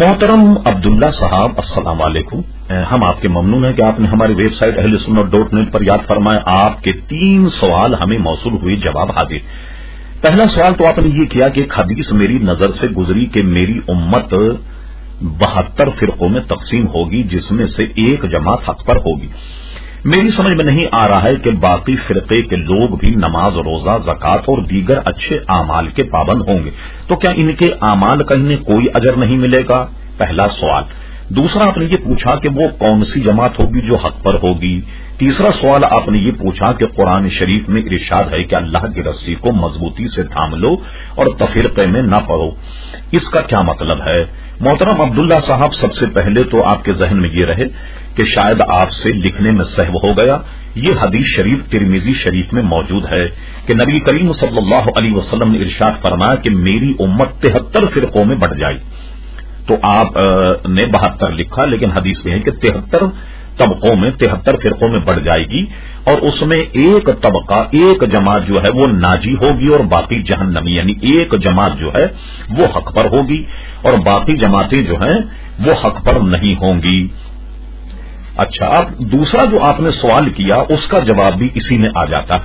محترم عبداللہ صاحب السلام علیکم. ہم آپ کے ممنون ہیں کہ آپ نے ہماری ویب سائٹ ahlsunnah.net پر یاد فرمائے. آپ کے 3 سوال ہمیں موصول ہوئے، جواب حاضر. پہلا سوال تو آپ نے یہ کیا کہ ایک حدیث میری نظر سے گزری کہ میری امت 72 فرقوں میں تقسیم ہوگی جس میں سے ایک جماعت حق پر ہوگی. میری سمجھ میں نہیں آ رہا ہے کہ باقی فرقے کے لوگ بھی نماز، روزہ، زکوٰۃ اور دیگر اچھے اعمال کے پابند ہوں گے، تو کیا ان کے اعمال کا انہیں کوئی اجر نہیں ملے گا؟ پہلا سوال. دوسرا آپ نے یہ پوچھا کہ وہ کون سی جماعت ہوگی جو حق پر ہوگی. تیسرا سوال آپ نے یہ پوچھا کہ قرآن شریف میں ارشاد ہے کہ اللہ کی رسی کو مضبوطی سے تھام لو اور تفرقے میں نہ پڑو، اس کا کیا مطلب ہے؟ محترم عبداللہ صاحب، سب سے پہلے تو آپ کے ذہن میں یہ رہے کہ شاید آپ سے لکھنے میں سہو ہو گیا. یہ حدیث شریف ترمذی شریف میں موجود ہے کہ نبی کریم صلی اللہ علیہ وسلم نے ارشاد فرمایا کہ میری امت 73 فرقوں میں بٹ جائے. تو آپ نے 72 لکھا، لیکن حدیث میں ہے کہ 73 طبقوں میں 73 فرقوں میں بڑھ جائے گی، اور اس میں ایک طبقہ، ایک جماعت جو ہے وہ ناجی ہوگی اور باقی جہنمی، یعنی ایک جماعت جو ہے وہ حق پر ہوگی اور باقی جماعتیں جو ہیں وہ حق پر نہیں ہوں گی. اچھا، اب دوسرا جو آپ نے سوال کیا اس کا جواب بھی اسی میں آ جاتا.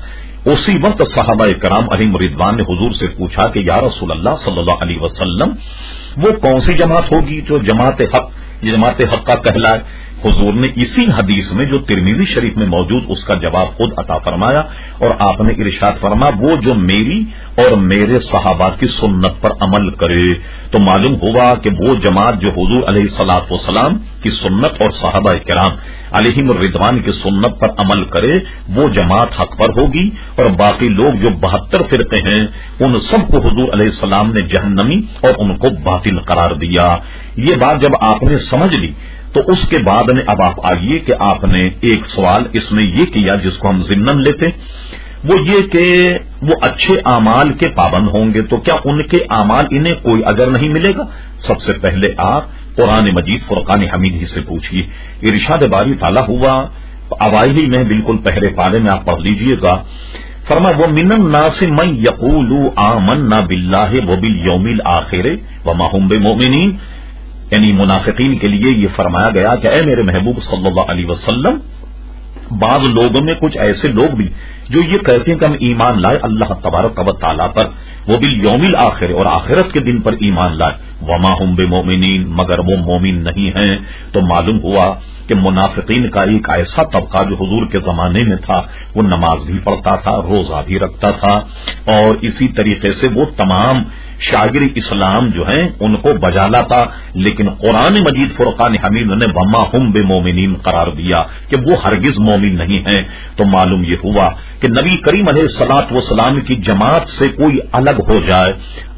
اسی وقت صحابہ کرام علیہم رضوان نے حضور سے پوچھا کہ یا رسول اللہ صلی اللہ علیہ وسلم، وہ کون سی جماعت ہوگی جو جماعت حق کا کہلائے؟ حضور نے اسی حدیث میں جو ترمذی شریف میں موجود اس کا جواب خود عطا فرمایا، اور آپ نے ارشاد فرمایا وہ جو میری اور میرے صحابہ کی سنت پر عمل کرے. تو معلوم ہوا کہ وہ جماعت جو حضور علیہ الصلوۃ والسلام کی سنت اور صحابہ کرام علیہم الرضوان کی سنت پر عمل کرے، وہ جماعت حق پر ہوگی، اور باقی لوگ جو 72 فرقے ہیں ان سب کو حضور علیہ السلام نے جہنمی اور ان کو باطل قرار دیا. یہ بات جب آپ نے سمجھ لی تو اس کے بعد میں اب آپ آئیے کہ آپ نے ایک سوال اس میں یہ کیا جس کو ہم ضمناً لیتے، وہ یہ کہ وہ اچھے اعمال کے پابند ہوں گے، تو کیا ان کے اعمال انہیں کوئی اجر نہیں ملے گا؟ سب سے پہلے آپ قرآن مجید فرقان حمید ہی سے پوچھیے. ارشاد باری تعالیٰ ہوا اوائل میں بالکل پہلے پارے میں آپ پڑھ لیجئے گا. فرمایا وَمِنَ النَّاسِ مَن يَقُولُ آمَنَّا بِاللَّهِ وَبِالْيَوْمِ الْآخِرِ وَمَا هُم بِمُؤْمِنِينَ. یعنی منافقین کے لیے یہ فرمایا گیا کہ اے میرے محبوب صلی اللہ علیہ وسلم، بعض لوگوں میں کچھ ایسے لوگ بھی جو یہ کہتے ہیں کہ ہم ایمان لائے اللہ تبارک و تعالیٰ پر، وہ بالیوم الآخر اور آخرت کے دن پر ایمان لائے، وما ہم بمؤمنین، مگر وہ مومن نہیں ہیں. تو معلوم ہوا کہ منافقین کا ایک ایسا طبقہ جو حضور کے زمانے میں تھا، وہ نماز بھی پڑھتا تھا، روزہ بھی رکھتا تھا، اور اسی طریقے سے وہ تمام شاگر اسلام جو ہیں ان کو بجا لاتا، لیکن قرآن مجید فرقان حمید نے وما ہم بمؤمنین قرار دیا کہ وہ ہرگز مومن نہیں ہیں. تو معلوم یہ ہوا کہ نبی کریم علیہ الصلوۃ والسلام کی جماعت سے کوئی الگ ہو جائے،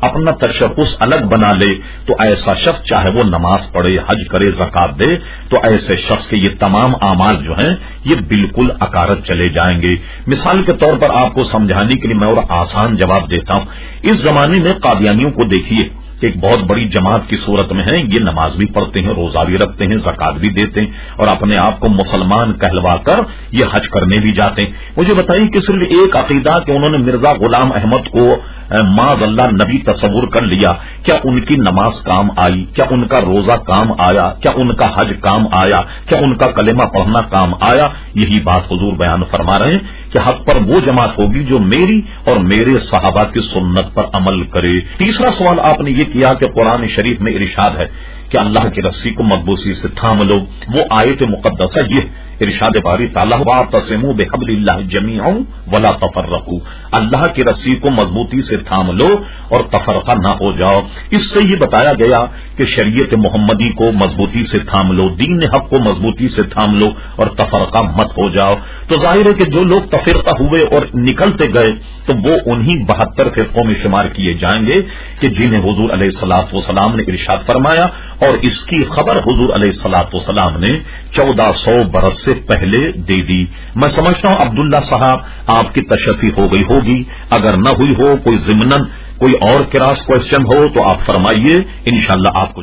اپنا تشخص الگ بنا لے، تو ایسا شخص چاہے وہ نماز پڑھے، حج کرے، زکات دے، تو ایسے شخص کے یہ تمام اعمال جو ہیں یہ بالکل اکارت چلے جائیں گے. مثال کے طور پر آپ کو سمجھانے کے لیے میں اور آسان جواب دیتا ہوں. اس زمانے میں قادیانیوں کو دیکھیے، ایک بہت بڑی جماعت کی صورت میں ہے، یہ نماز بھی پڑھتے ہیں، روزہ بھی رکھتے ہیں، زکات بھی دیتے ہیں، اور اپنے آپ کو مسلمان کہلوا کر یہ حج کرنے بھی جاتے ہیں. مجھے بتائیے کہ صرف ایک عقیدہ کہ انہوں نے مرزا غلام احمد کو معاذ اللہ نبی تصور کر لیا، کیا ان کی نماز کام آئی؟ کیا ان کا روزہ کام آیا؟ کیا ان کا حج کام آیا؟ کیا ان کا کلمہ پڑھنا کام آیا؟ یہی بات حضور بیان فرما رہے ہیں کہ حق پر وہ جماعت ہوگی جو میری اور میرے صحابہ کی سنت پر عمل کرے. تیسرا سوال آپ نے یہ کیا کہ قرآن شریف میں ارشاد ہے کہ اللہ کی رسی کو مضبوطی سے تھام لو. وہ آیت مقدسہ یہ ارشاد باری تعالیٰ واعتصموا بحبل اللہ جمیعا ولا تفرقوا، اللہ کی رسی کو مضبوطی سے تھام لو اور تفرقہ نہ ہو جاؤ. اس سے یہ بتایا گیا کہ شریعت محمدی کو مضبوطی سے تھام لو، دین حق کو مضبوطی سے تھام لو اور تفرقہ مت ہو جاؤ. تو ظاہر ہے کہ جو لوگ تفرقہ ہوئے اور نکلتے گئے تو وہ انہی 72 فرقوں میں شمار کیے جائیں گے کہ جنہیں حضور علیہ الصلوۃ والسلام نے ارشاد فرمایا، اور اس کی خبر حضور علیہ الصلوۃ والسلام نے 1400 برس سے پہلے دے دی. میں سمجھتا ہوں عبداللہ صاحب آپ کی تشفی ہو گئی ہوگی، اگر نہ ہوئی ہو کوئی ضمناً کوئی اور کراس کوشچن ہو تو آپ فرمائیے، انشاءاللہ آپ کو